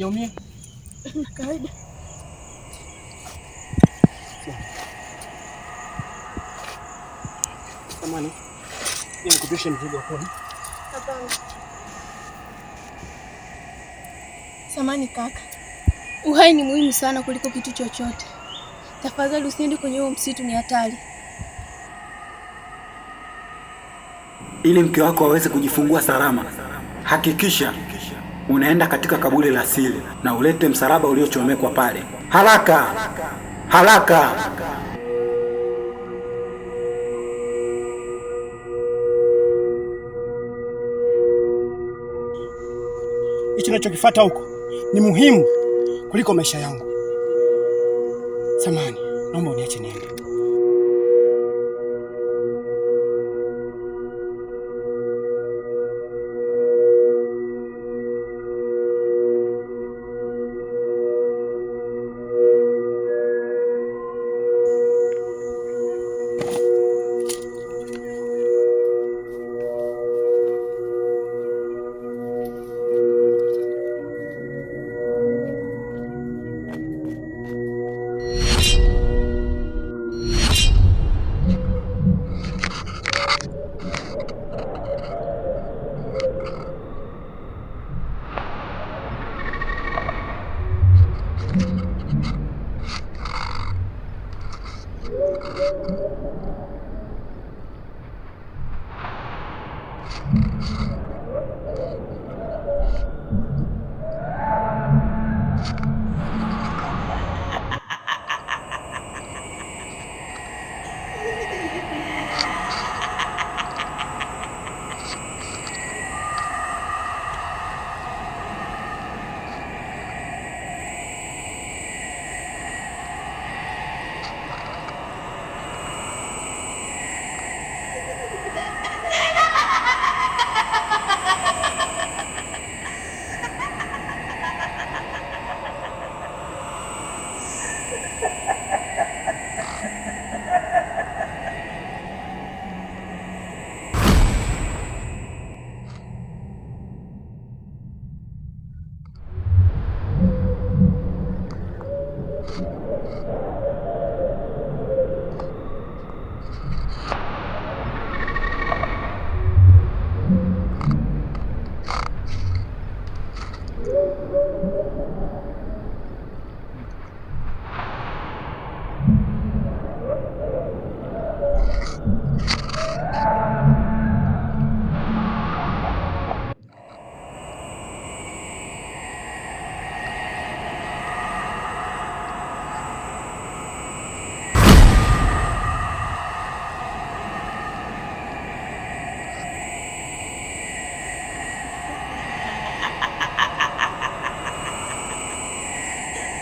Unaumia? Kawaida. Samani. Nikupishe mzigo wako. Hapana. Samani kaka. Uhai ni muhimu sana kuliko kitu chochote. Tafadhali usiende kwenye huo msitu, ni hatari. Ili mke wako aweze kujifungua salama, hakikisha unaenda katika kaburi la siri na ulete msalaba uliochomekwa pale. Haraka! Haraka! Hicho ninachokifuata huko ni muhimu kuliko maisha yangu. Samani, naomba uniache niende.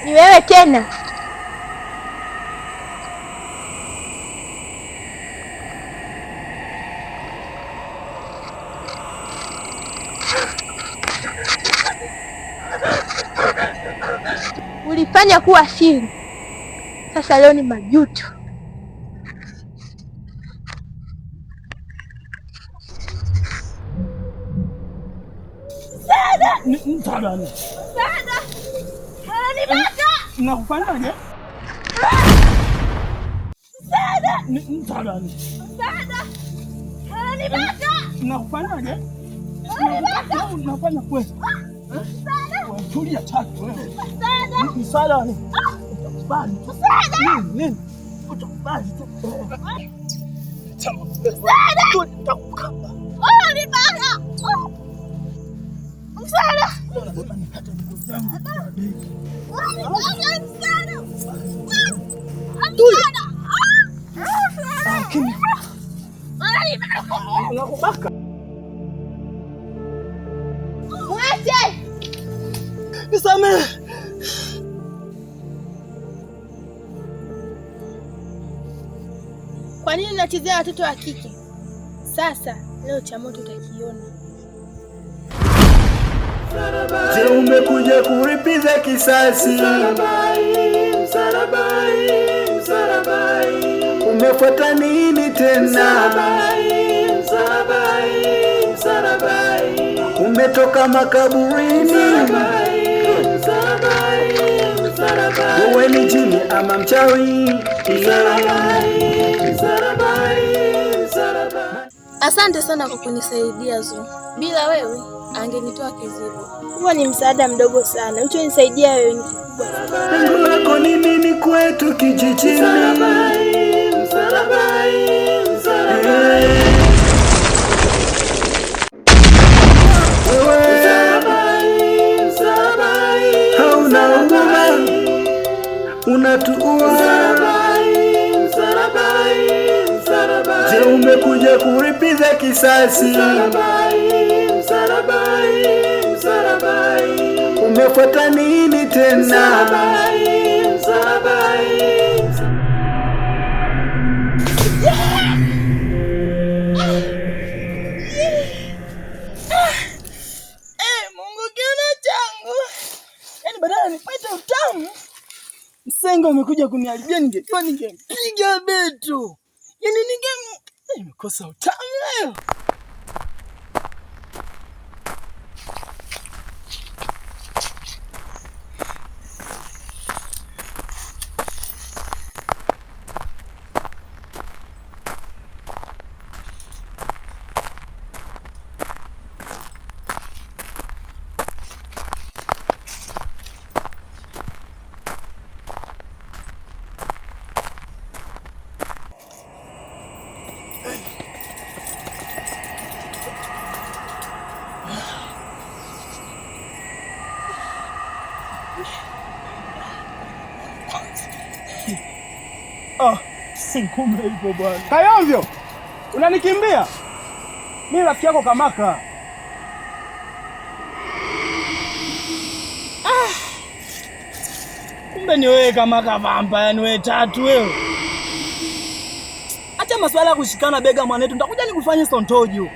Ni wewe tena? Ulifanya kuwa siri. Sasa leo ni majuto. Msaada. Nakufanyaje? Msaada. Nakufanyaje? Unafanya kweli? Tulia tatu wewe. Msaada ni. Utakubali. Nini? Utakubali tu. Msaada. Utakukaba. Ni bana. Msaada. Mwache! Nisamehe. Kwa nini unachezea watoto wa kike? Sasa leo cha moto utakiona. Je, umekuja kulipiza kisasi? Umefuata nini tena? Umetoka makaburini? Wewe ni jini ama mchawi? Asante sana kwa kunisaidia Zu. Bila wewe angenitoa kizibo. Huo ni msaada mdogo sana. Ulichonisaidia wewe ni kikubwa. Lengo lako ni nini kwetu kijijini? Hauna huruma, unatuua. Je, umekuja kulipiza kisasi? Umefuata nini tena? Mungu kiona changu. Yaani badala nipate utamu, msenga umekuja kuniharibia. Ningejua ningempiga betu. Yaani nimekosa utamu leo. Kumbe ipo bwana. Kayovyo, unanikimbia? Mimi rafiki yako Kamaka. Kumbe ni wewe Kamaka vampa, yani wewe tatu wewe. Acha maswala ya kushikana bega mwanetu, nitakuja nikufanye sontojo.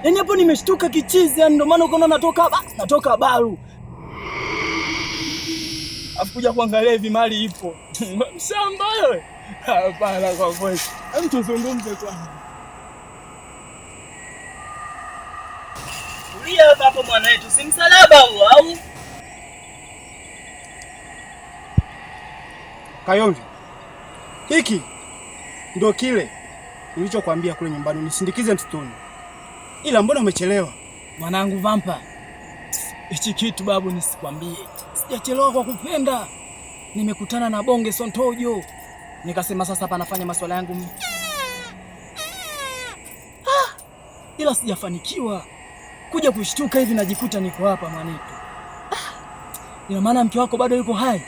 Yaani hapo nimeshtuka kichizi, yani ndio maana ukaona natoka baru. Afu kuja kuangalia hivi mali ipo. Mshamba wewe. Hapana kwa kweli. Hebu tuzungumze kwanza. Tulia hapo mwanetu, si msalaba huo au? Kayomvi. Hiki ndio kile nilichokuambia kule nyumbani unisindikize msituni. Ila mbona umechelewa? Mwanangu Vampa. Hichi kitu babu nisikwambie. Sijachelewa kwa kupenda. Nimekutana na bonge sontojo. Nikasema sasa hapa nafanya masuala yangu mimi. Ila sijafanikiwa. Kuja kushtuka hivi najikuta niko hapa mwanetu. Ina maana mke wako bado yuko hai?